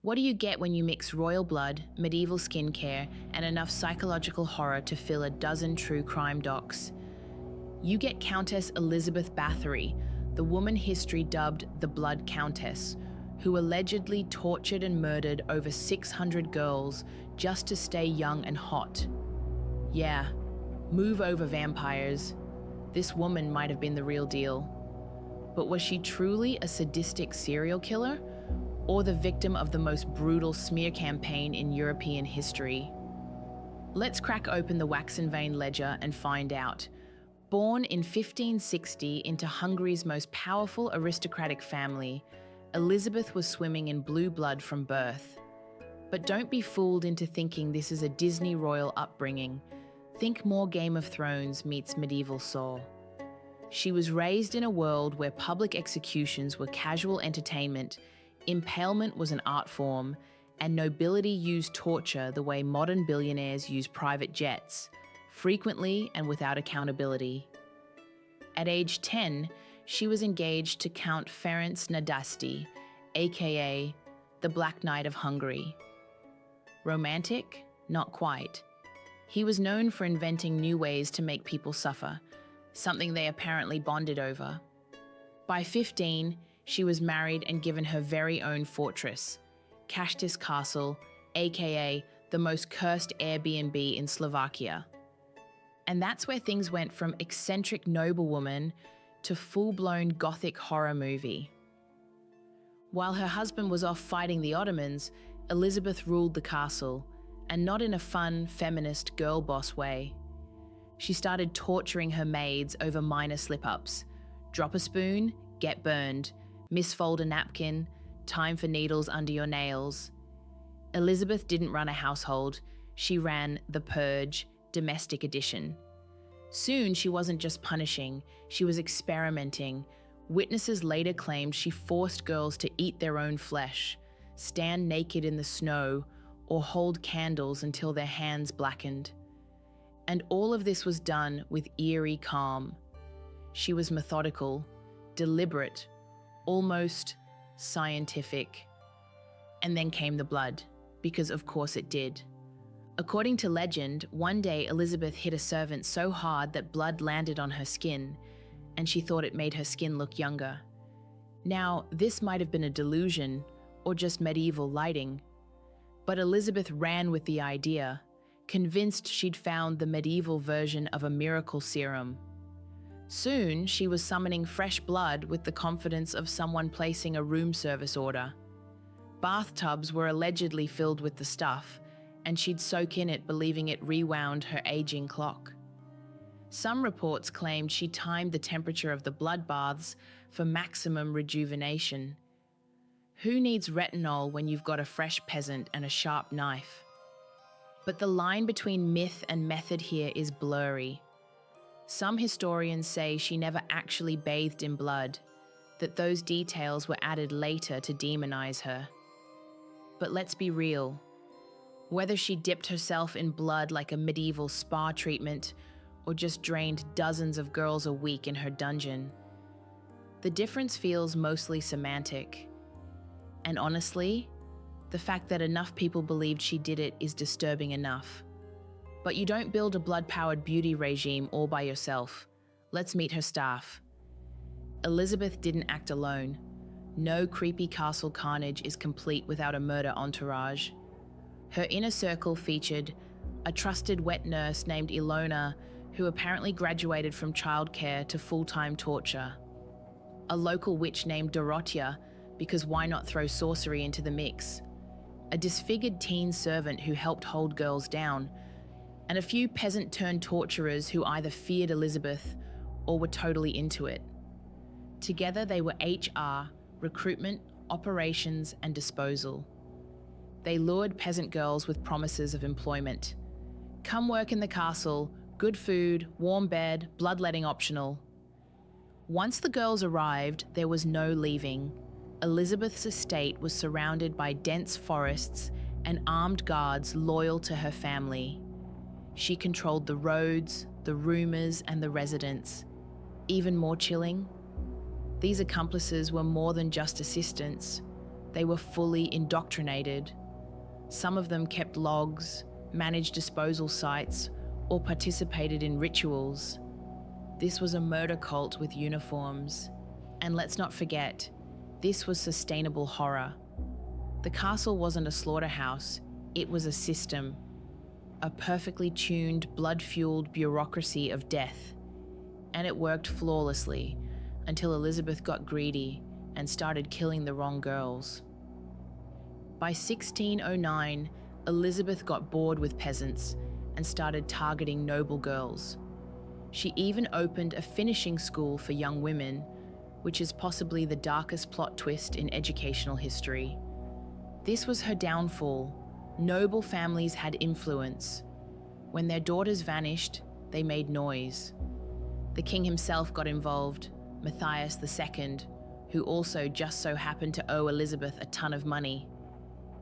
What do you get when you mix royal blood, medieval skincare, and enough psychological horror to fill a dozen true crime docs? You get Countess Elizabeth Báthory, the woman history dubbed the Blood Countess, who allegedly tortured and murdered over 600 girls just to stay young and hot. Yeah, move over, vampires. This woman might have been the real deal. But was she truly a sadistic serial killer, or the victim of the most brutal smear campaign in European history? Let's crack open the Waxenvein Ledger and find out. Born in 1560 into Hungary's most powerful aristocratic family, Elizabeth was swimming in blue blood from birth. But don't be fooled into thinking this is a Disney royal upbringing. Think more Game of Thrones meets medieval Saw. She was raised in a world where public executions were casual entertainment, impalement was an art form, and nobility used torture the way modern billionaires use private jets, frequently and without accountability. At age 10, she was engaged to Count Ferenc Nadasdy, aka the Black Knight of Hungary. Romantic? Not quite. He was known for inventing new ways to make people suffer, something they apparently bonded over. By 15, she was married and given her very own fortress, Cachtice Castle, aka the most cursed Airbnb in Slovakia. And that's where things went from eccentric noblewoman to full-blown gothic horror movie. While her husband was off fighting the Ottomans, Elizabeth ruled the castle, and not in a fun, feminist girl boss way. She started torturing her maids over minor slip-ups. Drop a spoon, get burned. Misfold a napkin, time for needles under your nails. Elizabeth didn't run a household, she ran the Purge, domestic edition. Soon she wasn't just punishing, she was experimenting. Witnesses later claimed she forced girls to eat their own flesh, stand naked in the snow, or hold candles until their hands blackened. And all of this was done with eerie calm. She was methodical, deliberate, almost scientific. And then came the blood, because of course it did. According to legend, one day Elizabeth hit a servant so hard that blood landed on her skin, and she thought it made her skin look younger. Now, this might have been a delusion, or just medieval lighting, but Elizabeth ran with the idea, convinced she'd found the medieval version of a miracle serum. Soon, she was summoning fresh blood with the confidence of someone placing a room service order. Bathtubs were allegedly filled with the stuff, and she'd soak in it believing it rewound her aging clock. Some reports claimed she timed the temperature of the blood baths for maximum rejuvenation. Who needs retinol when you've got a fresh peasant and a sharp knife? But the line between myth and method here is blurry. Some historians say she never actually bathed in blood, that those details were added later to demonize her. But let's be real. Whether she dipped herself in blood like a medieval spa treatment or just drained dozens of girls a week in her dungeon, the difference feels mostly semantic. And honestly, the fact that enough people believed she did it is disturbing enough. But you don't build a blood-powered beauty regime all by yourself. Let's meet her staff. Elizabeth didn't act alone. No creepy castle carnage is complete without a murder entourage. Her inner circle featured a trusted wet nurse named Ilona, who apparently graduated from childcare to full-time torture. A local witch named Dorothea, because why not throw sorcery into the mix? A disfigured teen servant who helped hold girls down, and a few peasant-turned-torturers who either feared Elizabeth or were totally into it. Together they were HR, recruitment, operations, and disposal. They lured peasant girls with promises of employment. Come work in the castle, good food, warm bed, bloodletting optional. Once the girls arrived, there was no leaving. Elizabeth's estate was surrounded by dense forests and armed guards loyal to her family. She controlled the roads, the rumors, and the residents. Even more chilling, these accomplices were more than just assistants. They were fully indoctrinated. Some of them kept logs, managed disposal sites, or participated in rituals. This was a murder cult with uniforms. And let's not forget, this was sustainable horror. The castle wasn't a slaughterhouse, it was a system. A perfectly tuned, blood-fueled bureaucracy of death. And it worked flawlessly until Elizabeth got greedy and started killing the wrong girls. By 1609, Elizabeth got bored with peasants and started targeting noble girls. She even opened a finishing school for young women, which is possibly the darkest plot twist in educational history. This was her downfall. Noble families had influence. When their daughters vanished, they made noise. The king himself got involved, Matthias II, who also just so happened to owe Elizabeth a ton of money.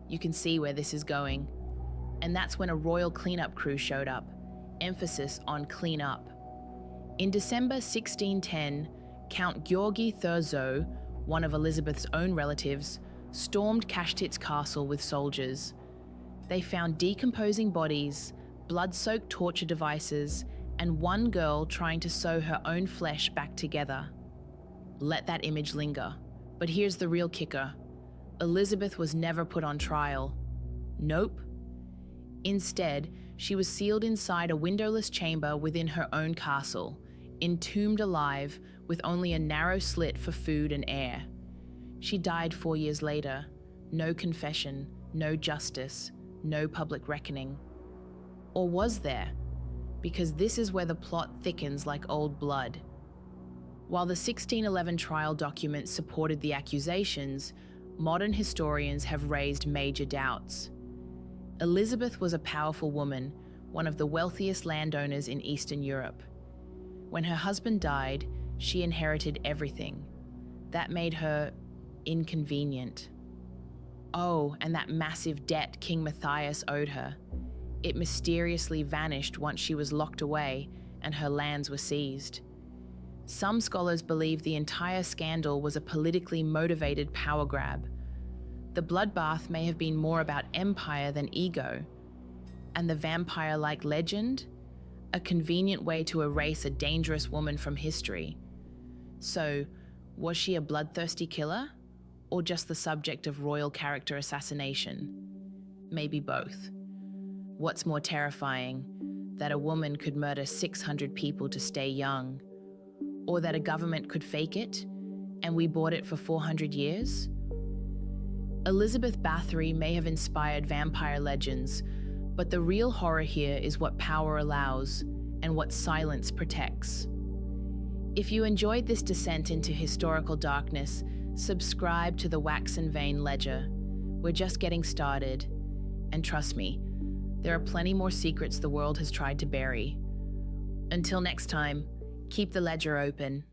You can see where this is going. And that's when a royal cleanup crew showed up, emphasis on clean up. In December 1610, Count Georgi Thurzo, one of Elizabeth's own relatives, stormed Cachtice Castle with soldiers. They found decomposing bodies, blood-soaked torture devices, and one girl trying to sew her own flesh back together. Let that image linger. But here's the real kicker. Elizabeth was never put on trial. Nope. Instead, she was sealed inside a windowless chamber within her own castle, entombed alive with only a narrow slit for food and air. She died 4 years later. No confession, no justice, no public reckoning. Or was there? Because this is where the plot thickens like old blood. While the 1611 trial documents supported the accusations, modern historians have raised major doubts. Elizabeth was a powerful woman, one of the wealthiest landowners in Eastern Europe. When her husband died, she inherited everything. That made her inconvenient. Oh, and that massive debt King Matthias owed her. It mysteriously vanished once she was locked away and her lands were seized. Some scholars believe the entire scandal was a politically motivated power grab. The bloodbath may have been more about empire than ego. And the vampire-like legend? A convenient way to erase a dangerous woman from history. So, was she a bloodthirsty killer? Or just the subject of royal character assassination? Maybe both. What's more terrifying, that a woman could murder 600 people to stay young? Or that a government could fake it, and we bought it for 400 years? Elizabeth Báthory may have inspired vampire legends, but the real horror here is what power allows, and what silence protects. If you enjoyed this descent into historical darkness, subscribe to the Waxenvein Ledger. We're just getting started. And trust me, there are plenty more secrets the world has tried to bury. Until next time, keep the ledger open.